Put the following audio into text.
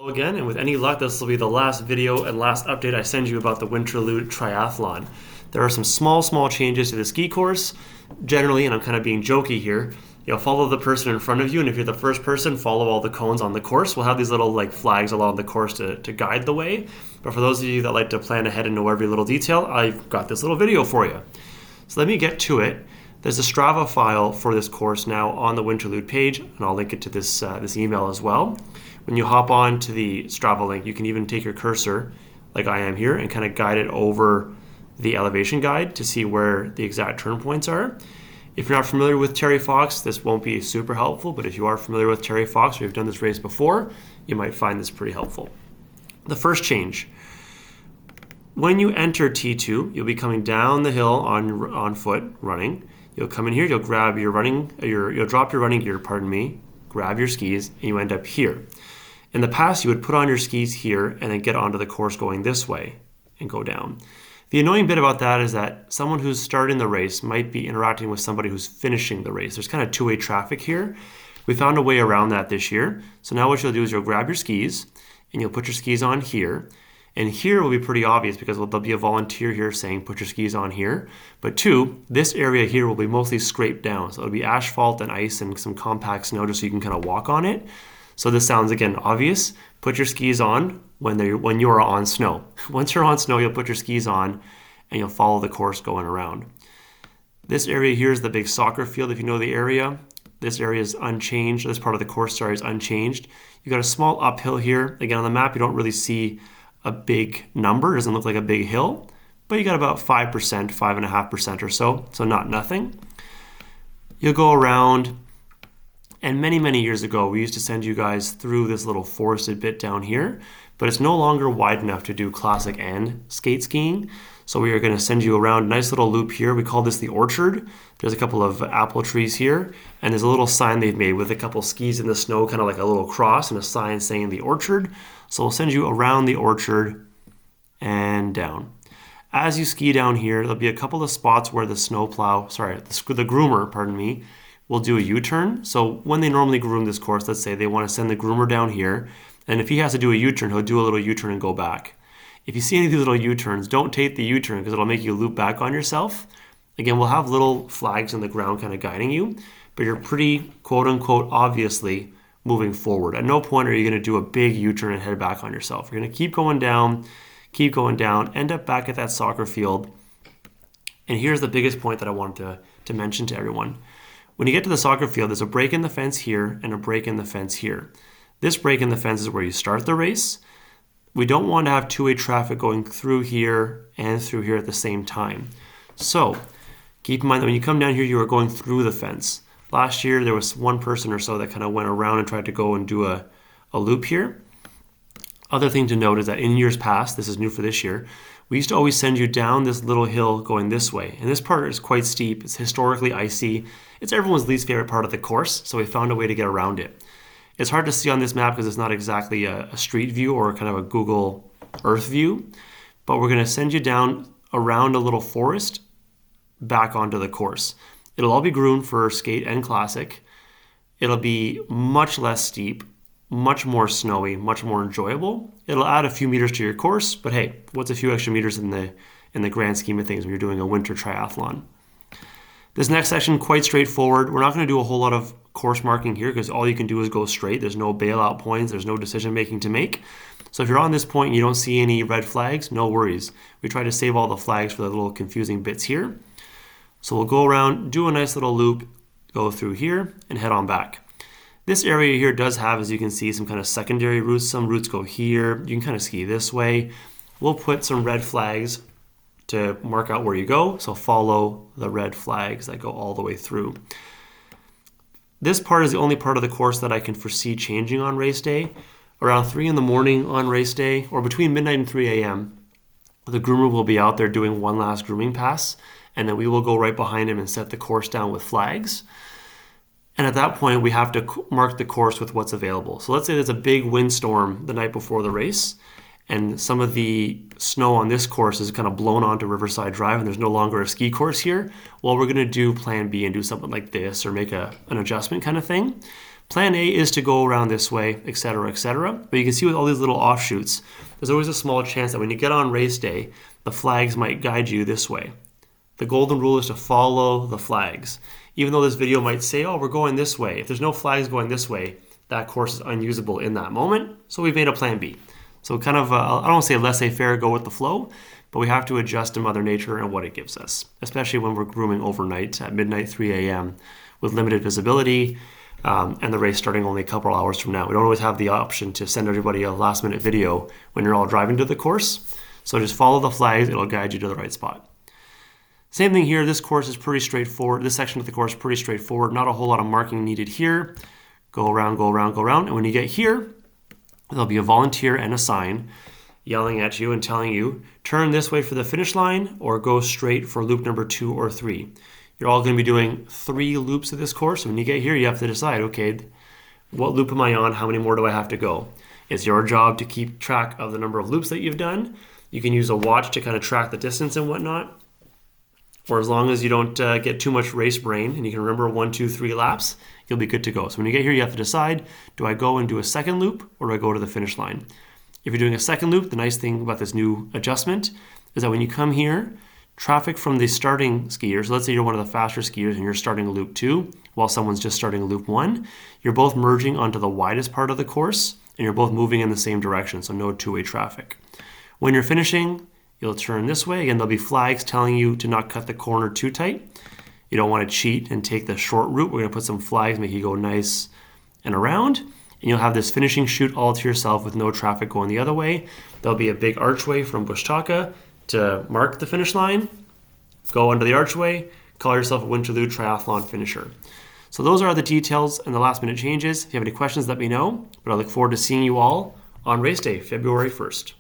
Again, and with any luck, this will be the last video and last update I send you about the Winterlude Triathlon. There are some small changes to the ski course. Generally, and I'm kind of being jokey here, follow the person in front of you, and if you're the first person, follow all the cones on the course. We'll have these little flags along the course to guide the way. But for those of you that like to plan ahead and know every little detail, I've got this little video for you. So let me get to it. There's a Strava file for this course now on the Winterlude page, and I'll link it to this email as well. When you hop on to the Strava link, you can even take your cursor, like I am here, and kind of guide it over the elevation guide to see where the exact turn points are. If you're not familiar with Terry Fox, this won't be super helpful, but if you are familiar with Terry Fox or you've done this race before, you might find this pretty helpful. The first change. When you enter T2, you'll be coming down the hill on foot, running. You'll come in here, you'll grab your you'll drop your running gear, grab your skis, and you end up here. In the past, you would put on your skis here and then get onto the course going this way and go down. The annoying bit about that is that someone who's starting the race might be interacting with somebody who's finishing the race. There's kind of two-way traffic here. We found a way around that this year. So now what you'll do is you'll grab your skis and you'll put your skis on here. And here will be pretty obvious because there'll be a volunteer here saying put your skis on here. But two, this area here will be mostly scraped down. So it'll be asphalt and ice and some compact snow just so you can kind of walk on it. So this sounds, again, obvious. Put your skis on when you're on snow. Once you're on snow, you'll put your skis on and you'll follow the course going around. This area here is the big soccer field, if you know the area. This area is unchanged. This part of the course, is unchanged. You've got a small uphill here. Again, on the map, you don't really see a big number. It doesn't look like a big hill, but you got about 5%, 5.5% or so, so not nothing. You'll go around. And many years ago, we used to send you guys through this little forested bit down here, but it's no longer wide enough to do classic and skate skiing. So we are going to send you around a nice little loop here. We call this the orchard. There's a couple of apple trees here, and there's a little sign they've made with a couple skis in the snow, kind of like a little cross and a sign saying the orchard. So we'll send you around the orchard and down. As you ski down here, there'll be a couple of spots where the groomer, will do a U-turn. So when they normally groom this course, let's say they want to send the groomer down here, and if he has to do a U-turn, he'll do a little U-turn and go back. If you see any of these little U-turns, don't take the U-turn because it'll make you loop back on yourself. Again, we'll have little flags in the ground kind of guiding you, but you're pretty, quote unquote, obviously moving forward. At no point are you going to do a big U-turn and head back on yourself. You're going to keep going down, end up back at that soccer field. And here's the biggest point that I wanted to mention to everyone. When you get to the soccer field, there's a break in the fence here and a break in the fence here. This break in the fence is where you start the race. We don't want to have two-way traffic going through here and through here at the same time. So keep in mind that when you come down here, you are going through the fence. Last year, there was one person or so that kind of went around and tried to go and do a loop here. Other thing to note is that in years past, this is new for this year, we used to always send you down this little hill going this way. And this part is quite steep. It's historically icy. It's everyone's least favorite part of the course, so we found a way to get around it. It's hard to see on this map because it's not exactly a street view or kind of a Google Earth view, but we're going to send you down around a little forest back onto the course. It'll all be groomed for skate and classic. It'll be much less steep, much more snowy, much more enjoyable. It'll add a few meters to your course, but hey, what's a few extra meters in the grand scheme of things when you're doing a winter triathlon? This next section, quite straightforward. We're not going to do a whole lot of course marking here because all you can do is go straight. There's no bailout points. There's no decision making to make. So if you're on this point and you don't see any red flags, no worries. We try to save all the flags for the little confusing bits here. So we'll go around, do a nice little loop, go through here, and head on back. This area here does have, as you can see, some kind of secondary routes. Some routes go here. You can kind of ski this way. We'll put some red flags to mark out where you go. So follow the red flags that go all the way through. This part is the only part of the course that I can foresee changing on race day. Around 3 in the morning on race day, or between midnight and 3 a.m., the groomer will be out there doing one last grooming pass, and then we will go right behind him and set the course down with flags. And at that point, we have to mark the course with what's available. So let's say there's a big windstorm the night before the race, and some of the snow on this course is kind of blown onto Riverside Drive and there's no longer a ski course here. Well, we're going to do plan B and do something like this or make an adjustment kind of thing. Plan A is to go around this way, etc., etc. But you can see with all these little offshoots, there's always a small chance that when you get on race day, the flags might guide you this way. The golden rule is to follow the flags. Even though this video might say, oh, we're going this way, if there's no flags going this way, that course is unusable in that moment. So we've made a plan B. So kind of, I don't want to say laissez-faire, go with the flow, but we have to adjust to Mother Nature and what it gives us, especially when we're grooming overnight at midnight, 3 a.m. with limited visibility and the race starting only a couple hours from now. We don't always have the option to send everybody a last-minute video when you're all driving to the course. So just follow the flags. It'll guide you to the right spot. Same thing here. This course is pretty straightforward. This section of the course is pretty straightforward. Not a whole lot of marking needed here. Go around, go around, go around. And when you get here, there'll be a volunteer and a sign yelling at you and telling you, turn this way for the finish line or go straight for loop number 2 or 3. You're all going to be doing 3 loops of this course. When you get here, you have to decide, okay, what loop am I on? How many more do I have to go? It's your job to keep track of the number of loops that you've done. You can use a watch to kind of track the distance and whatnot. Or as long as you don't get too much race brain and you can remember 1, 2, 3 laps, you'll be good to go. So when you get here, you have to decide, do I go and do a second loop or do I go to the finish line? If you're doing a second loop, the nice thing about this new adjustment is that when you come here, traffic from the starting skiers, so let's say you're one of the faster skiers and you're starting a loop 2 while someone's just starting a loop 1, you're both merging onto the widest part of the course and you're both moving in the same direction, so no two-way traffic. When you're finishing, you'll turn this way. Again, there'll be flags telling you to not cut the corner too tight. You don't want to cheat and take the short route. We're going to put some flags, make you go nice and around. And you'll have this finishing chute all to yourself with no traffic going the other way. There'll be a big archway from Bushtaka to mark the finish line. Go under the archway, call yourself a Winterlude Triathlon finisher. So those are the details and the last minute changes. If you have any questions, let me know. But I look forward to seeing you all on race day, February 1st.